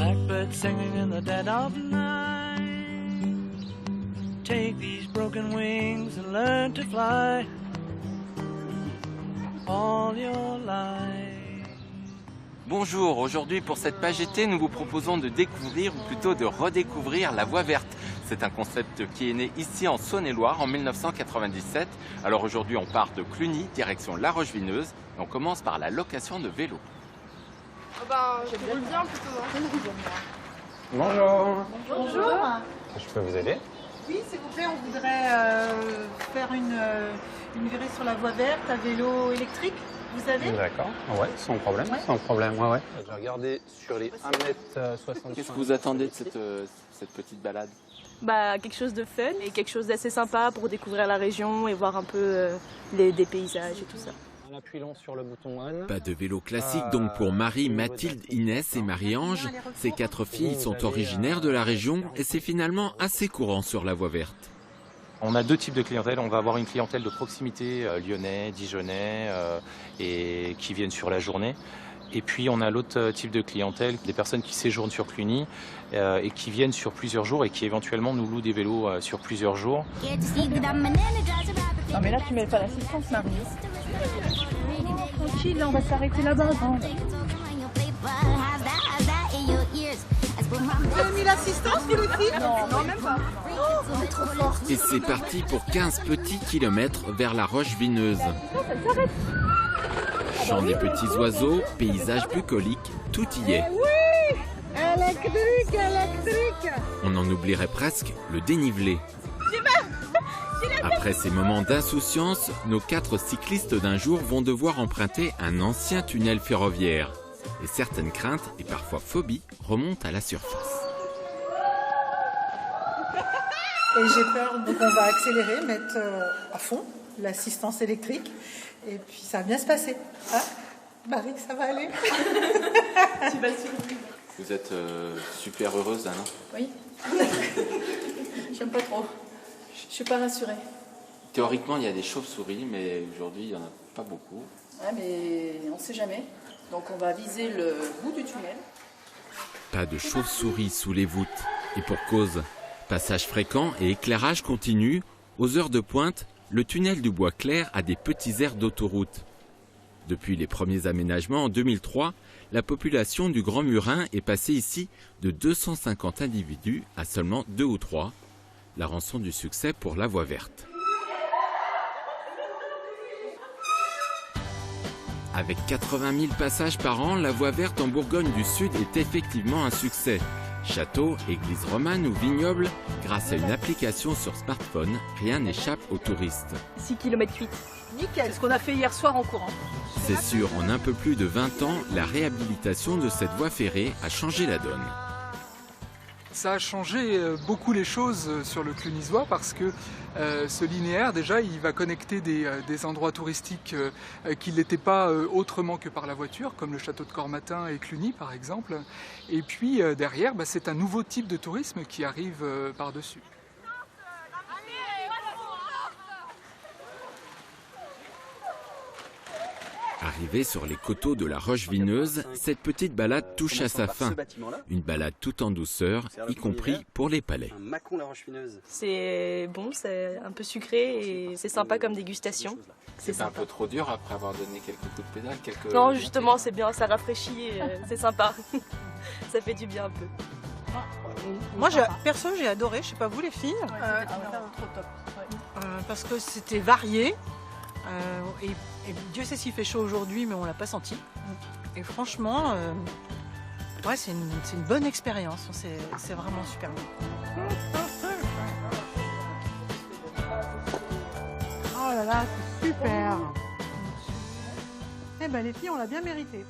Blackbird singing in the dead of night. Take these broken wings and learn to fly all your life. Bonjour, aujourd'hui pour cette page été, nous vous proposons de découvrir ou plutôt de redécouvrir la Voie verte. C'est un concept qui est né ici en Saône-et-Loire en 1997. Alors aujourd'hui on part de Cluny, direction La Roche-Vineuse et on commence par la location de vélos. Je roule bien plutôt. Bonjour. Bonjour. Je peux vous aider? Oui, s'il vous plaît, on voudrait faire une virée sur la voie verte à vélo électrique. Vous avez? D'accord, ouais, sans problème, Ouais. sans problème, ouais. J'ai regardé sur les 1m60. Qu'est-ce que vous attendez de cette petite balade? Quelque chose de fun et quelque chose d'assez sympa pour découvrir la région et voir un peu des paysages et tout ça. Un appui long sur le bouton on. Pas de vélo classique donc pour Marie, Mathilde, Inès et Marie-Ange. Ces 4 filles sont originaires de la région et c'est finalement assez courant sur la Voie verte. On a 2 types de clientèle. On va avoir une clientèle de proximité, lyonnais, dijonnais, et qui viennent sur la journée. Et puis on a l'autre type de clientèle, des personnes qui séjournent sur Cluny et qui viennent sur plusieurs jours et qui éventuellement nous louent des vélos sur plusieurs jours. Non mais là tu mets pas l'assistance Marie. Tranquille, là on va s'arrêter là-bas. Vous avez mis l'assistance, vous les filles? Non, même pas. Et c'est parti pour 15 petits kilomètres vers La Roche-Vineuse. Chant des petits oiseaux, paysage bucolique, tout y est. Oui! Électrique, électrique! On en oublierait presque le dénivelé. Après ces moments d'insouciance, nos 4 cyclistes d'un jour vont devoir emprunter un ancien tunnel ferroviaire. Et certaines craintes et parfois phobies remontent à la surface. Et j'ai peur, donc on va accélérer, mettre à fond l'assistance électrique. Et puis ça va bien se passer. Ah, Marie, ça va aller? Tu vas suivre. Vous êtes super heureuse là, non? Oui. J'aime pas trop. Je suis pas rassurée. Théoriquement il y a des chauves-souris mais aujourd'hui il n'y en a pas beaucoup. Ouais, mais on sait jamais. Donc on va viser le bout du tunnel. Pas de chauve-souris sous les voûtes. Et pour cause, passage fréquent et éclairage continu, aux heures de pointe, le tunnel du Bois Clair a des petits airs d'autoroute. Depuis les premiers aménagements en 2003, la population du Grand Murin est passée ici de 250 individus à seulement 2 ou 3. La rançon du succès pour la Voie verte. Avec 80 000 passages par an, la Voie verte en Bourgogne du Sud est effectivement un succès. Châteaux, églises romanes ou vignobles, grâce à une application sur smartphone, rien n'échappe aux touristes. 6 km 8. Nickel, ce qu'on a fait hier soir en courant. C'est sûr, en un peu plus de 20 ans, la réhabilitation de cette voie ferrée a changé la donne. Ça a changé beaucoup les choses sur le Clunysois parce que ce linéaire, déjà, il va connecter des endroits touristiques qui n'étaient pas autrement que par la voiture, comme le château de Cormatin et Cluny, par exemple. Et puis, derrière, c'est un nouveau type de tourisme qui arrive par-dessus. Arrivée sur les coteaux de La Roche-Vineuse, cette petite balade touche à sa fin. Une balade tout en douceur, y compris pour les palais. C'est bon, c'est un peu sucré et c'est sympa comme dégustation. C'est un peu trop dur après avoir donné quelques coups de pédale, quelques... Non, justement, c'est bien, ça rafraîchit et c'est sympa. Ça fait du bien un peu. Moi, perso, j'ai adoré. Je sais pas vous, les filles. Trop top. Parce que c'était varié. Et Dieu sait s'il fait chaud aujourd'hui, mais on l'a pas senti. Et franchement, ouais, c'est une bonne expérience. C'est vraiment super bon. Oh là là, c'est super. Eh ben les filles, on l'a bien mérité.